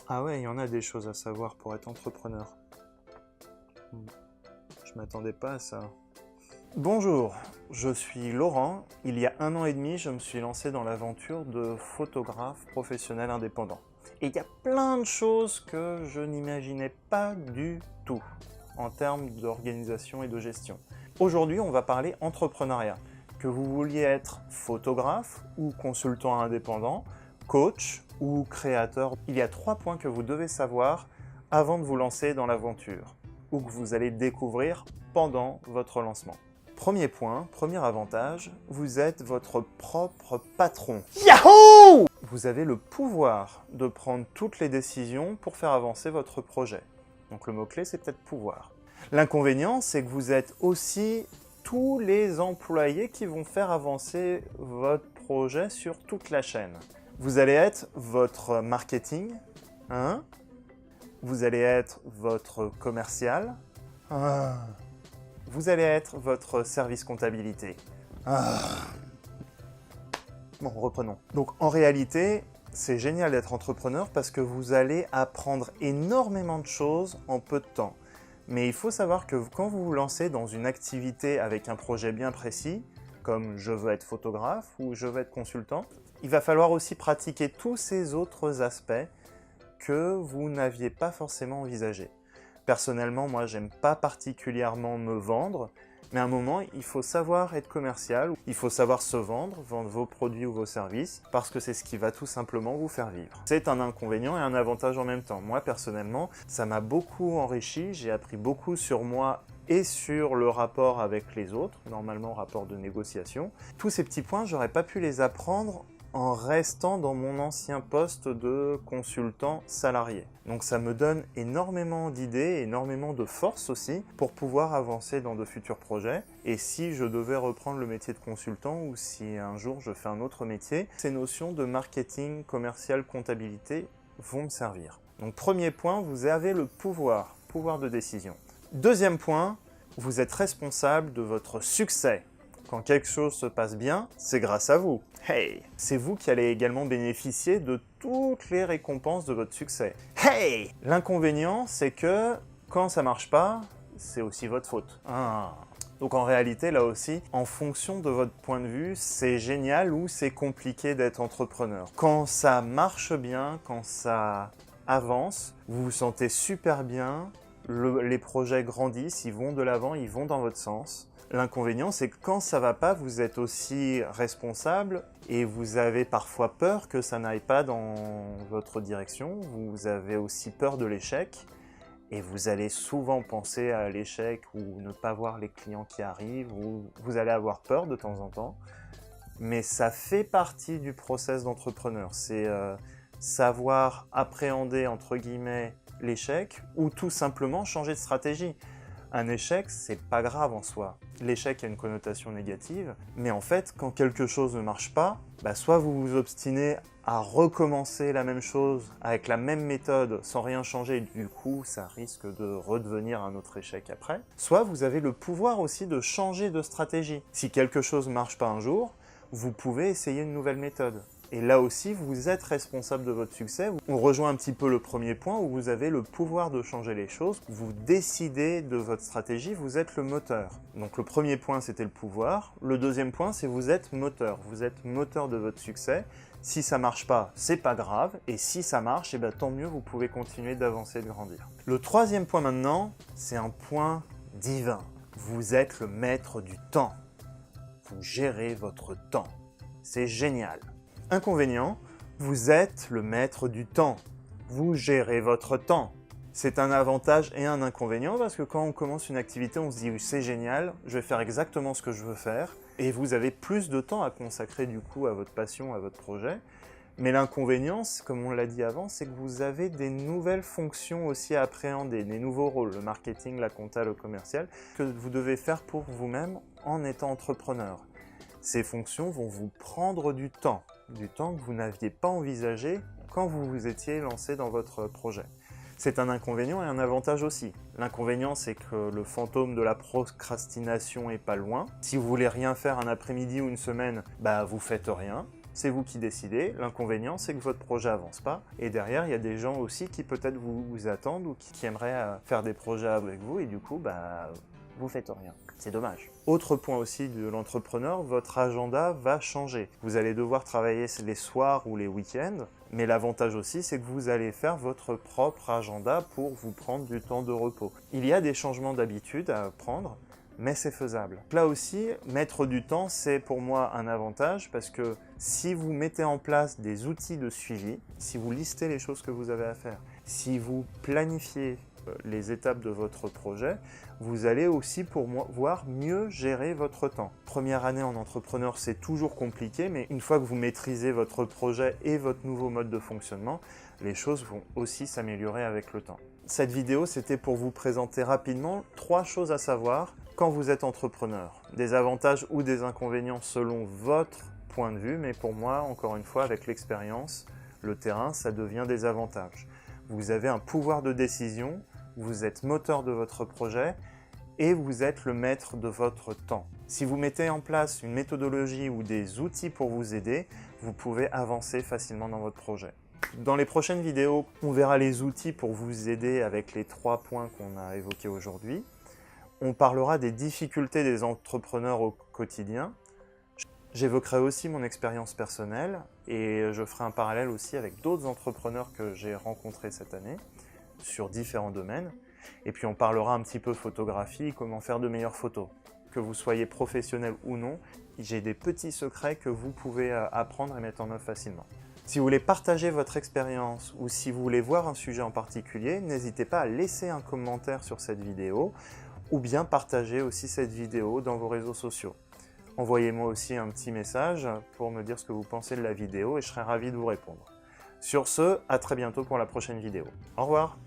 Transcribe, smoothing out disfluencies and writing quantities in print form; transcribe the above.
Ah ouais, il y en a des choses à savoir pour être entrepreneur. Je m'attendais pas à ça. Bonjour, je suis Laurent. Il y a 1 an et demi, je me suis lancé dans l'aventure de photographe professionnel indépendant. Et il y a plein de choses que je n'imaginais pas du tout en termes d'organisation et de gestion. Aujourd'hui, on va parler entrepreneuriat. Que vous vouliez être photographe ou consultant indépendant, coach ou créateur, il y a 3 points que vous devez savoir avant de vous lancer dans l'aventure ou que vous allez découvrir pendant votre lancement. Premier point, premier avantage, vous êtes votre propre patron. Yahoo! Vous avez le pouvoir de prendre toutes les décisions pour faire avancer votre projet. Donc le mot-clé, c'est peut-être pouvoir. L'inconvénient, c'est que vous êtes aussi tous les employés qui vont faire avancer votre projet sur toute la chaîne. Vous allez être votre marketing, hein? Vous allez être votre commercial, vous allez être votre service comptabilité. Bon, reprenons. Donc en réalité, c'est génial d'être entrepreneur parce que vous allez apprendre énormément de choses en peu de temps. Mais il faut savoir que quand vous vous lancez dans une activité avec un projet bien précis, comme je veux être photographe ou je veux être consultant, il va falloir aussi pratiquer tous ces autres aspects que vous n'aviez pas forcément envisagés. Personnellement, moi, j'aime pas particulièrement me vendre, mais à un moment, il faut savoir être commercial, il faut savoir se vendre, vendre vos produits ou vos services, parce que c'est ce qui va tout simplement vous faire vivre. C'est un inconvénient et un avantage en même temps. Moi, personnellement, ça m'a beaucoup enrichi, j'ai appris beaucoup sur moi et sur le rapport avec les autres, normalement rapport de négociation. Tous ces petits points, j'aurais pas pu les apprendre en restant dans mon ancien poste de consultant salarié. Donc ça me donne énormément d'idées, énormément de force aussi pour pouvoir avancer dans de futurs projets. Et si je devais reprendre le métier de consultant ou si un jour je fais un autre métier, ces notions de marketing, commercial, comptabilité vont me servir. Donc premier point, vous avez le pouvoir de décision. Deuxième point, vous êtes responsable de votre succès. Quand quelque chose se passe bien, c'est grâce à vous. Hey! C'est vous qui allez également bénéficier de toutes les récompenses de votre succès. Hey! L'inconvénient, c'est que quand ça marche pas, c'est aussi votre faute. Donc en réalité, là aussi, en fonction de votre point de vue, c'est génial ou c'est compliqué d'être entrepreneur. Quand ça marche bien, quand ça avance, vous vous sentez super bien, les projets grandissent, ils vont de l'avant, ils vont dans votre sens. L'inconvénient, c'est que quand ça va pas, vous êtes aussi responsable et vous avez parfois peur que ça n'aille pas dans votre direction. Vous avez aussi peur de l'échec et vous allez souvent penser à l'échec ou ne pas voir les clients qui arrivent ou vous allez avoir peur de temps en temps. Mais ça fait partie du process d'entrepreneur. C'est savoir appréhender, entre guillemets, l'échec ou tout simplement changer de stratégie. Un échec, c'est pas grave en soi. L'échec a une connotation négative, mais en fait, quand quelque chose ne marche pas, soit vous vous obstinez à recommencer la même chose avec la même méthode sans rien changer, et du coup, ça risque de redevenir un autre échec après. Soit vous avez le pouvoir aussi de changer de stratégie. Si quelque chose ne marche pas un jour, vous pouvez essayer une nouvelle méthode. Et là aussi, vous êtes responsable de votre succès. On rejoint un petit peu le premier point où vous avez le pouvoir de changer les choses. Vous décidez de votre stratégie, vous êtes le moteur. Donc le premier point, c'était le pouvoir. Le deuxième point, c'est vous êtes moteur. Vous êtes moteur de votre succès. Si ça marche pas, c'est pas grave. Et si ça marche, tant mieux, vous pouvez continuer d'avancer et de grandir. Le troisième point maintenant, c'est un point divin. Vous êtes le maître du temps. Vous gérez votre temps. C'est génial. Inconvénient, vous êtes le maître du temps. Vous gérez votre temps. C'est un avantage et un inconvénient parce que quand on commence une activité, on se dit c'est génial, je vais faire exactement ce que je veux faire et vous avez plus de temps à consacrer du coup à votre passion, à votre projet. Mais l'inconvénient, comme on l'a dit avant, c'est que vous avez des nouvelles fonctions aussi à appréhender, des nouveaux rôles, le marketing, la compta, le commercial, que vous devez faire pour vous-même en étant entrepreneur. Ces fonctions vont vous prendre du temps que vous n'aviez pas envisagé quand vous vous étiez lancé dans votre projet. C'est un inconvénient et un avantage aussi. L'inconvénient, c'est que le fantôme de la procrastination est pas loin. Si vous voulez rien faire un après-midi ou une semaine, vous faites rien. c'est vous qui décidez. L'inconvénient, c'est que votre projet avance pas. Et derrière, il y a des gens aussi qui peut-être vous attendent ou qui aimeraient faire des projets avec vous et du coup, bah, vous faites rien. C'est dommage. Autre point aussi de l'entrepreneur, votre agenda va changer. Vous allez devoir travailler les soirs ou les week-ends, mais l'avantage aussi, c'est que vous allez faire votre propre agenda pour vous prendre du temps de repos. Il y a des changements d'habitude à prendre, mais c'est faisable. Là aussi, mettre du temps, c'est pour moi un avantage parce que si vous mettez en place des outils de suivi, si vous listez les choses que vous avez à faire, si vous planifiez les étapes de votre projet, vous allez aussi pouvoir mieux gérer votre temps. Première année en entrepreneur, c'est toujours compliqué, mais une fois que vous maîtrisez votre projet et votre nouveau mode de fonctionnement, les choses vont aussi s'améliorer avec le temps. Cette vidéo, c'était pour vous présenter rapidement 3 choses à savoir quand vous êtes entrepreneur. Des avantages ou des inconvénients selon votre point de vue, mais pour moi, encore une fois, avec l'expérience, le terrain, ça devient des avantages. Vous avez un pouvoir de décision, vous êtes moteur de votre projet et vous êtes le maître de votre temps. Si vous mettez en place une méthodologie ou des outils pour vous aider, vous pouvez avancer facilement dans votre projet. Dans les prochaines vidéos, on verra les outils pour vous aider avec les 3 points qu'on a évoqués aujourd'hui. On parlera des difficultés des entrepreneurs au quotidien. J'évoquerai aussi mon expérience personnelle et je ferai un parallèle aussi avec d'autres entrepreneurs que j'ai rencontrés cette année sur différents domaines. Et puis on parlera un petit peu photographie, comment faire de meilleures photos. Que vous soyez professionnel ou non, j'ai des petits secrets que vous pouvez apprendre et mettre en œuvre facilement. Si vous voulez partager votre expérience ou si vous voulez voir un sujet en particulier, n'hésitez pas à laisser un commentaire sur cette vidéo ou bien partager aussi cette vidéo dans vos réseaux sociaux. Envoyez-moi aussi un petit message pour me dire ce que vous pensez de la vidéo et je serai ravi de vous répondre. Sur ce, à très bientôt pour la prochaine vidéo. Au revoir!